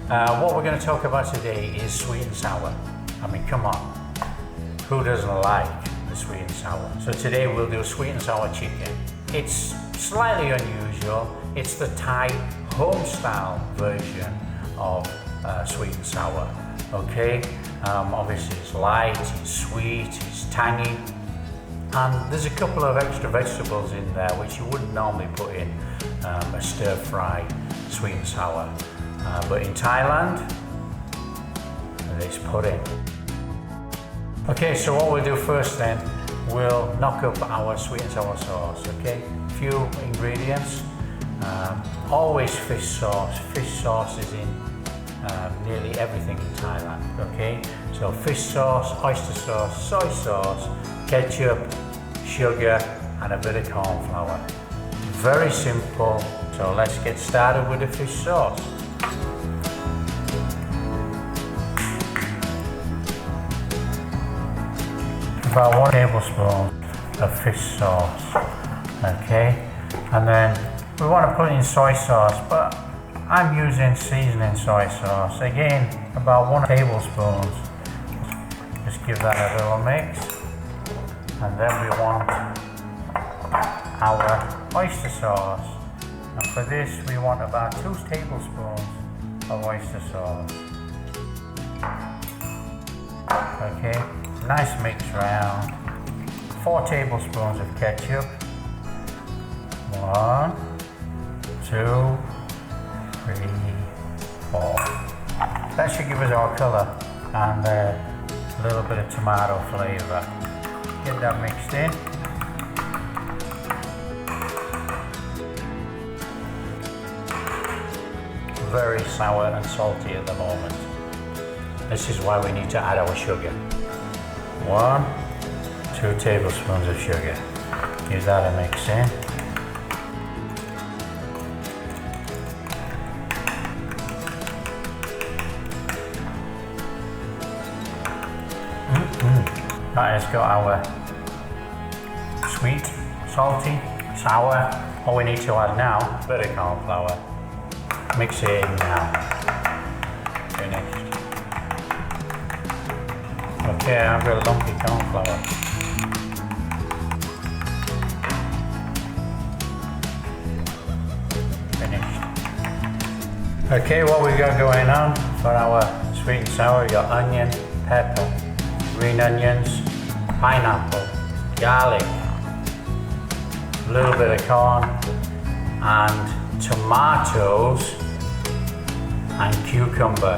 What we're going to talk about today is sweet and sour. I mean, come on, who doesn't like the sweet and sour? So today we'll do sweet and sour chicken. It's slightly unusual. It's the Thai home style version of sweet and sour. Okay, obviously it's light, it's sweet, it's tangy, and there's a couple of extra vegetables in there which you wouldn't normally put in a stir fry sweet and sour. But in Thailand, it's put in. Okay, so what we'll do first then, we'll knock up our sweet and sour sauce. Okay, few ingredients. Always fish sauce. Fish sauce is in nearly everything in Thailand. Okay, so fish sauce, oyster sauce, soy sauce, ketchup, sugar, and a bit of corn flour. Very simple. So let's get started with the fish sauce. About 1 tablespoon of fish sauce. Okay, and then we want to put in soy sauce, but I'm using seasoning soy sauce. Again, about 1 tablespoon. Just give that a little mix. And then we want our oyster sauce. And for this, we want about 2 tablespoons of oyster sauce. Okay, nice mix round. 4 tablespoons of ketchup. 1, 2, 3, 4. That should give us our colour and a little bit of tomato flavour. Get that mixed in. Very sour and salty at the moment. This is why we need to add our sugar. 1, 2 tablespoons of sugar. Give that a mix in. That has got our sweet, salty, sour. All we need to add now, a bit of corn flour. Mix it in now. Finished. Okay, I've got a lumpy corn flour. Finished. Okay, what we got going on for our sweet and sour, we got onion, pepper, green onions, pineapple, garlic, a little bit of corn, and tomatoes and cucumber.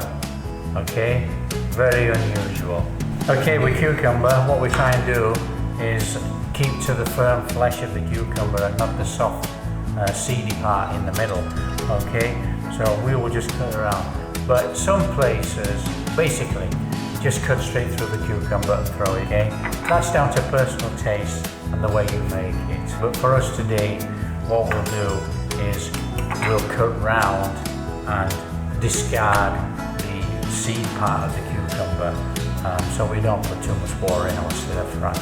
Okay, very unusual. Okay, with cucumber, what we try and do is keep to the firm flesh of the cucumber and not the soft, seedy part in the middle. Okay, so we will just cut around. But some places, basically, just cut straight through the cucumber and throw it in. That's down to personal taste and the way you make it. But for us today, what we'll do is we'll cut round and discard the seed part of the cucumber, so we don't put too much water in our stir fry.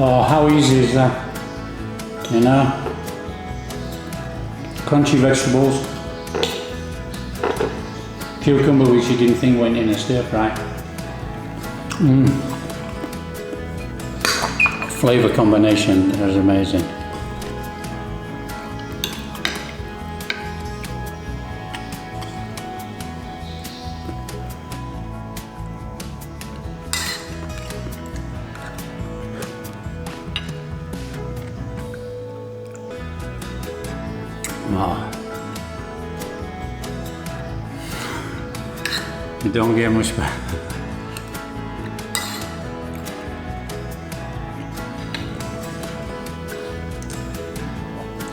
Oh, how easy is that? You know? Crunchy vegetables. Cucumber, which you didn't think went in a stir fry. Flavor combination is amazing. Oh. You don't get much better.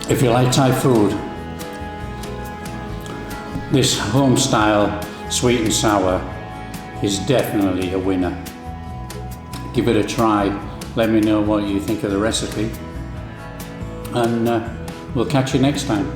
If you like Thai food, this home style sweet and sour is definitely a winner. Give it a try. Let me know what you think of the recipe, and we'll catch you next time.